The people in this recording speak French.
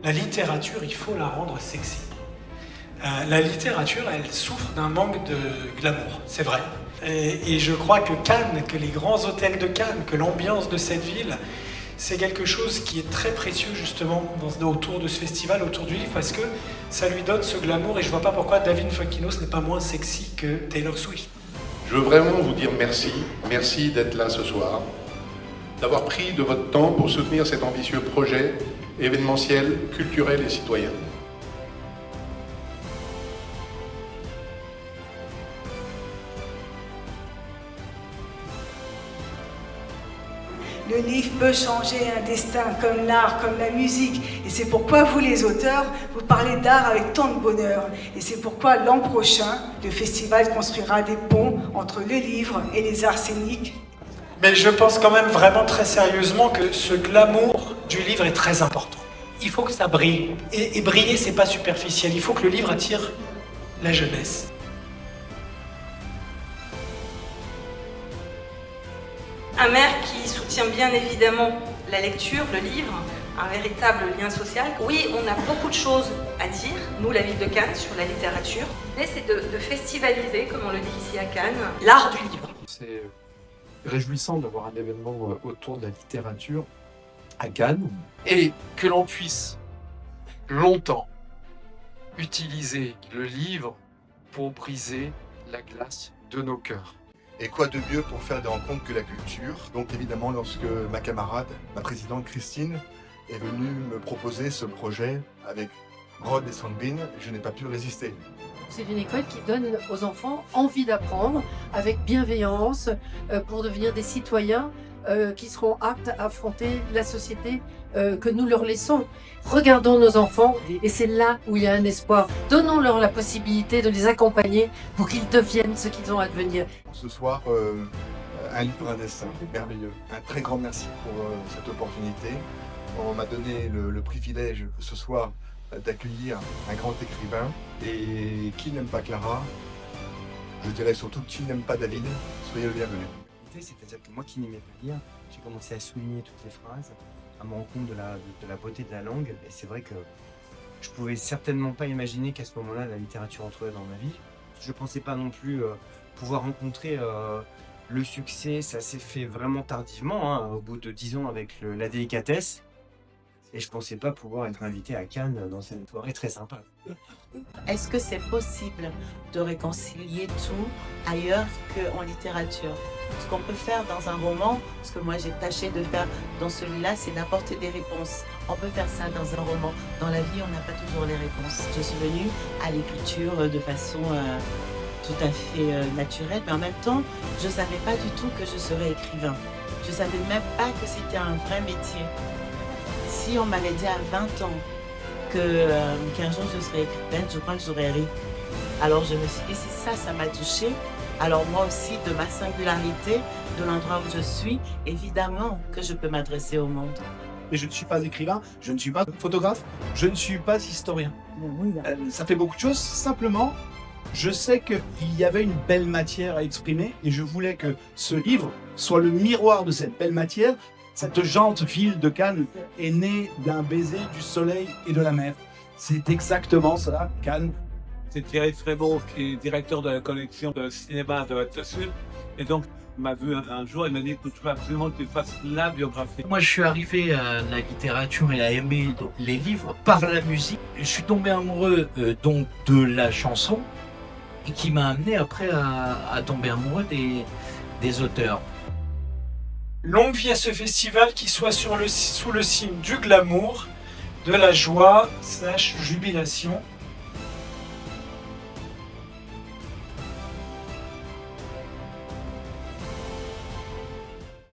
La littérature, il faut la rendre sexy. La littérature, elle souffre d'un manque de glamour, c'est vrai. Et je crois que Cannes, que les grands hôtels de Cannes, que l'ambiance de cette ville, c'est quelque chose qui est très précieux justement autour de ce festival, autour du livre, parce que ça lui donne ce glamour et je vois pas pourquoi David Fokinos n'est pas moins sexy que Taylor Swift. Je veux vraiment vous dire merci, merci d'être là ce soir, d'avoir pris de votre temps pour soutenir cet ambitieux projet événementiel, culturel et citoyen. Le livre peut changer un destin, comme l'art, comme la musique. Et c'est pourquoi vous, les auteurs, vous parlez d'art avec tant de bonheur. Et c'est pourquoi l'an prochain, le festival construira des ponts entre le livre et les arts scéniques. Mais je pense quand même vraiment très sérieusement que ce glamour du livre est très important. Il faut que ça brille. Et briller, c'est pas superficiel. Il faut que le livre attire la jeunesse. Un maire qui soutient bien évidemment la lecture, le livre, un véritable lien social. Oui, on a beaucoup de choses à dire, nous, la ville de Cannes, sur la littérature. L'idée, c'est de festivaliser, comme on le dit ici à Cannes, l'art du livre. C'est réjouissant d'avoir un événement autour de la littérature à Cannes et que l'on puisse longtemps utiliser le livre pour briser la glace de nos cœurs. Et quoi de mieux pour faire des rencontres que la culture? Donc évidemment, lorsque ma camarade, ma présidente Christine, est venue me proposer ce projet avec Rod et Sandrine, je n'ai pas pu résister. C'est une école qui donne aux enfants envie d'apprendre avec bienveillance pour devenir des citoyens qui seront aptes à affronter la société que nous leur laissons. Regardons nos enfants et c'est là où il y a un espoir. Donnons-leur la possibilité de les accompagner pour qu'ils deviennent ce qu'ils ont à devenir. Ce soir, un livre, un destin, merveilleux. Un très grand merci pour cette opportunité. On m'a donné le privilège ce soir d'accueillir un grand écrivain. Et qui n'aime pas Clara? Je dirais surtout qui n'aime pas David. Soyez le bienvenu. C'est-à-dire que moi qui n'aimais pas lire, j'ai commencé à souligner toutes les phrases, à me rendre compte de la beauté de la langue. Et c'est vrai que je pouvais certainement pas imaginer qu'à ce moment-là, la littérature entrerait dans ma vie. Je pensais pas non plus pouvoir rencontrer le succès. Ça s'est fait vraiment tardivement, hein, au bout de 10 ans avec la délicatesse. Et je pensais pas pouvoir être invité à Cannes dans cette soirée très sympa. Est-ce que c'est possible de réconcilier tout ailleurs qu'en littérature? Ce qu'on peut faire dans un roman, ce que moi j'ai tâché de faire dans celui-là, c'est d'apporter des réponses. On peut faire ça dans un roman. Dans la vie, on n'a pas toujours les réponses. Je suis venue à l'écriture de façon tout à fait naturelle, mais en même temps, je ne savais pas du tout que je serais écrivain. Je ne savais même pas que c'était un vrai métier. Si on m'avait dit à 20 ans qu'un jour je serais écrivaine, je crois que j'aurais ri. Alors je me suis dit, si ça m'a touchée, alors moi aussi, de ma singularité, de l'endroit où je suis, évidemment que je peux m'adresser au monde. Mais je ne suis pas écrivain, je ne suis pas photographe, je ne suis pas historien. Ça fait beaucoup de choses, simplement, je sais qu'il y avait une belle matière à exprimer et je voulais que ce livre soit le miroir de cette belle matière. Cette jante ville de Cannes est née d'un baiser du soleil et de la mer. C'est exactement ça, Cannes. C'est Thierry Frémaux qui est directeur de la collection de cinéma de Haute-Sud. Et donc, il m'a vu un jour, il m'a dit que tu veux absolument que tu fasses la biographie. Moi, je suis arrivé à la littérature et à aimer les livres par la musique. Je suis tombé amoureux donc de la chanson et qui m'a amené après à tomber amoureux des auteurs. Longue vie à ce festival qui soit sous le signe du glamour, de la joie / jubilation